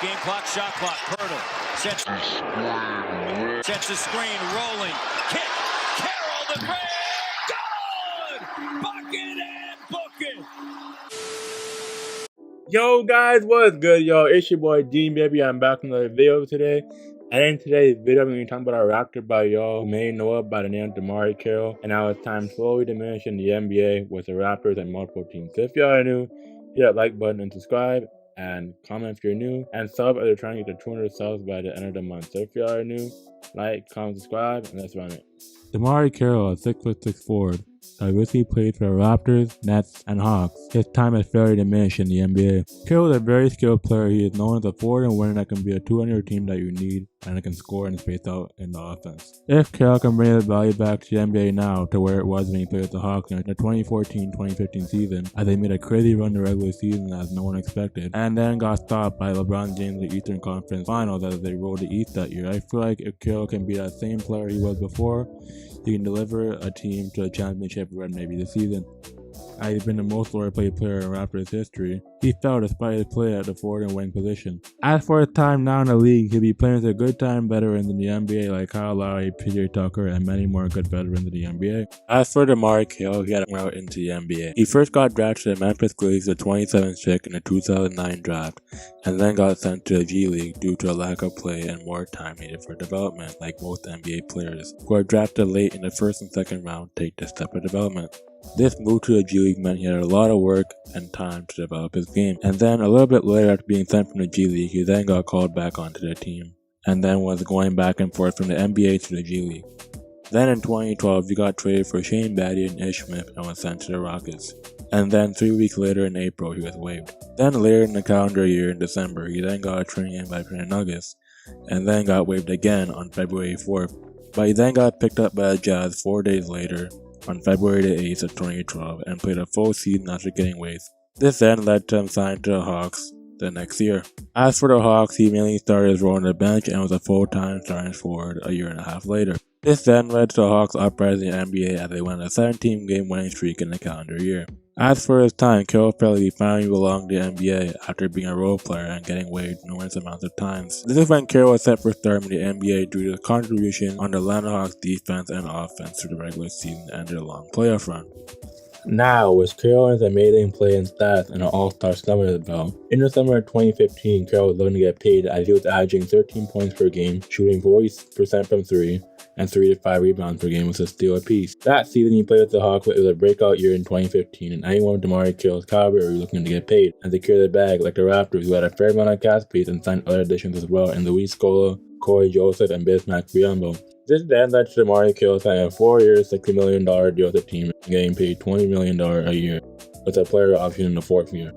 Game clock, shot clock. Pirtle sets the screen, rolling. Kick. Carroll, the break. Good! Bucket and book it. Yo guys, what's good, yo? It's your boy Dean, baby. I'm back with another video today. And in today's video, I'm going to be talking about a Raptor by y'all who may know it by the name of Demarre Carroll, and how it's time slowly diminishing the NBA with the Raptors and multiple teams. So if y'all are new, hit that like button and subscribe, and comment if you're new, and sub if they're trying to get to 200 subs by the end of the month. So if y'all are new, like, comment, subscribe, and let's run it. Demarre Carroll, a 6'6" forward, recently played for the Raptors, Nets, and Hawks. His time has fairly diminished in the NBA. Carroll is a very skilled player. He is known as a forward and winner that can be a 200 team that you need and that can score and space out in the offense. If Carroll can bring his value back to the NBA now to where it was when he played with the Hawks in the 2014-2015 season, as they made a crazy run the regular season as no one expected, and then got stopped by LeBron James in the Eastern Conference Finals as they rolled the East that year. I feel like if Carroll can be that same player he was before, he can deliver a team to a championship run maybe this season. As he's been the most overpaid player in Raptors history, he fell despite his play at the forward and wing position. As for his time now in the league, he'll be playing with a good time veterans in the NBA like Kyle Lowry, PJ Tucker, and many more good veterans in the NBA. As for Demarre Carroll, he had a route into the NBA. He first got drafted to the Memphis Grizzlies with 27th pick in the 2009 draft, and then got sent to the G League due to a lack of play and more time needed for development, like most NBA players who are drafted late in the first and second round take this step of development. This move to the G League meant he had a lot of work and time to develop his game, and then a little bit later after being sent from the G League, he then got called back onto the team, and then was going back and forth from the NBA to the G League. Then in 2012, he got traded for Shane Battier and Ish Smith and was sent to the Rockets. And then 3 weeks later in April, he was waived. Then later in the calendar year in December, he then got a training invite from the Nuggets, and then got waived again on February 4th. But he then got picked up by the Jazz 4 days later, on February the 8th of 2012, and played a full season after getting waived. This then led to him signing to the Hawks the next year. As for the Hawks, he mainly started his role on the bench and was a full-time starting forward a year and a half later. This then led to the Hawks uprising in the NBA as they went on a 17-game winning streak in the calendar year. As for his time, Carroll felt he finally belonged to the NBA after being a role player and getting waived numerous amounts of times. This is when Carroll was set for stardom in the NBA due to his contribution on the Atlanta Hawks defense and offense through the regular season and their long playoff run. Now, with Carroll and his amazing play and stats and an all-star summer as well. In the summer of 2015, Carroll was looking to get paid as he was averaging 13 points per game, shooting 40% from 3, and 3 to 5 rebounds per game with a steal apiece. That season he played with the Hawks, it was a breakout year in 2015, and anyone with Demarre Carroll's caliber was looking to get paid and secure the bag like the Raptors, who had a fair amount of cap space and signed other additions as well in Luis Scola, Corey Joseph, and Bismack Biyombo. This then led to Demarre Carroll signing a 4-year, $60 million deal with the team and getting paid $20 million a year, with a player option in the 4th year.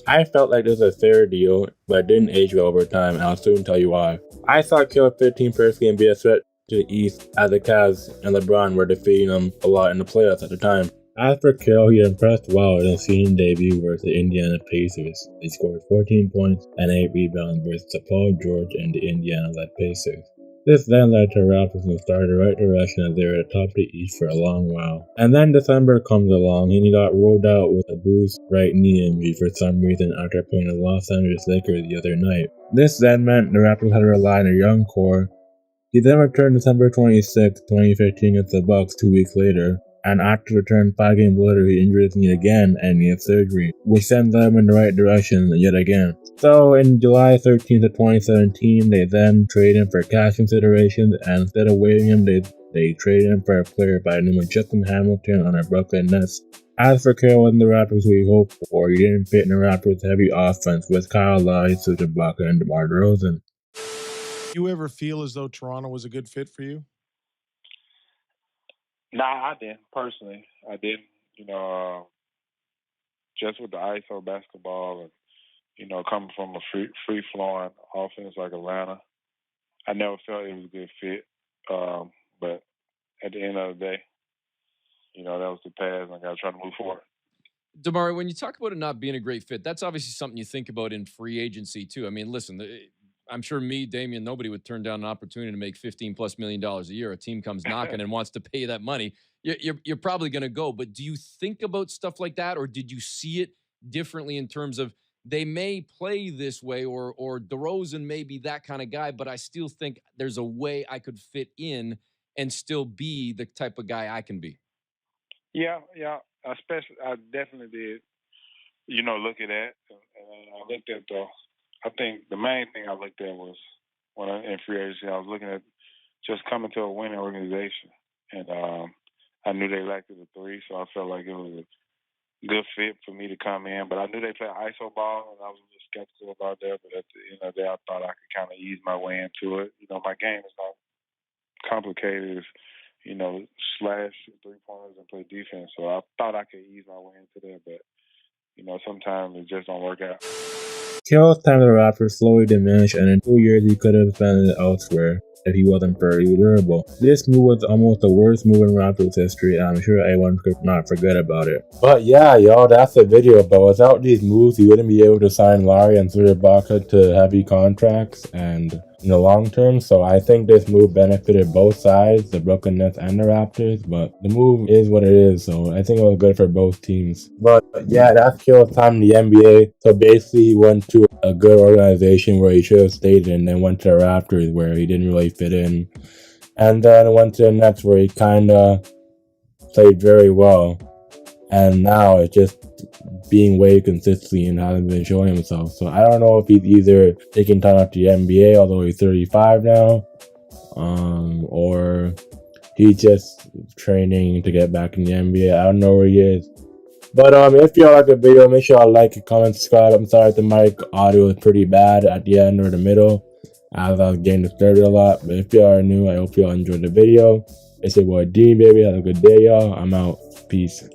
I felt like this was a fair deal, but it didn't age well over time, and I'll soon tell you why. I saw Carroll 15 personally and be a threat to the East as the Cavs and LeBron were defeating him a lot in the playoffs at the time. As for Carroll, he impressed well in his season debut versus the Indiana Pacers. He scored 14 points and 8 rebounds versus Paul George and the Indiana-led Pacers. This then led to Raptors in the right direction as they were atop the East for a long while. And then December comes along and he got ruled out with a bruised right knee injury for some reason after playing the Los Angeles Lakers the other night. This then meant the Raptors had to rely on a young core. He then returned December 26, 2015 against the Bucks 2 weeks later, and after return 5 games later he injured his knee again and needed surgery, which sends them in the right direction yet again. So in July 13th of 2017, they then traded him for cash considerations, and instead of waiving him, they traded him for a player by the name of Justin Hamilton on the Brooklyn Nets. As for Carroll and the Raptors we hoped for, he didn't fit in the Raptors' heavy offense with Kyle Lowry, Serge Ibaka, and DeMar DeRozan. You ever feel as though Toronto was a good fit for you? Nah, I didn't. Personally, I didn't. Just with the ISO basketball and, coming from a free-flowing offense like Atlanta, I never felt it was a good fit. But at the end of the day, that was the past, and I got to try to move forward. Demarre, when you talk about it not being a great fit, that's obviously something you think about in free agency too. I mean, listen, I'm sure me, Damian, nobody would turn down an opportunity to make $15+ million a year. A team comes knocking and wants to pay that money. You're probably going to go. But do you think about stuff like that, or did you see it differently in terms of they may play this way, or DeRozan may be that kind of guy, but I still think there's a way I could fit in and still be the type of guy I can be. Yeah. Especially, I definitely did, look at that. And I looked at I think the main thing I looked at was when in free agency, I was looking at just coming to a winning organization. And I knew they lacked the three, so I felt like it was a good fit for me to come in. But I knew they played ISO ball, and I was a little skeptical about that. But at the end of the day, I thought I could kind of ease my way into it. My game is not complicated. It's, slash, shoot three-pointers, and play defense. So I thought I could ease my way into that. But, sometimes it just don't work out. Carroll's time with the Raptors slowly diminished, and in 2 years he could have spent it elsewhere if he wasn't very durable. This move was almost the worst move in Raptors history, and I'm sure everyone could not forget about it. But yeah, y'all, that's the video. But without these moves, he wouldn't be able to sign Larry and Serge Ibaka to heavy contracts and in the long term. So I think this move benefited both sides, the Brooklyn Nets and the Raptors. But the move is what it is, so I think it was good for both teams. But yeah, that's Carroll's time in the NBA. So basically, he went to a good organization where he should have stayed, and then went to the Raptors where he didn't really fit in, and then went to the Nets where he kind of played very well. And now it's just being way consistently and hasn't been showing himself. So I don't know if he's either taking time out the NBA, although he's 35 now, or he's just training to get back in the NBA. I don't know where he is. But if y'all like the video, make sure y'all like, comment, subscribe. I'm sorry if the mic audio is pretty bad at the end or the middle, as I was getting disturbed a lot. But if y'all are new, I hope y'all enjoyed the video. It's your boy Dean, baby. Have a good day, y'all. I'm out. Peace.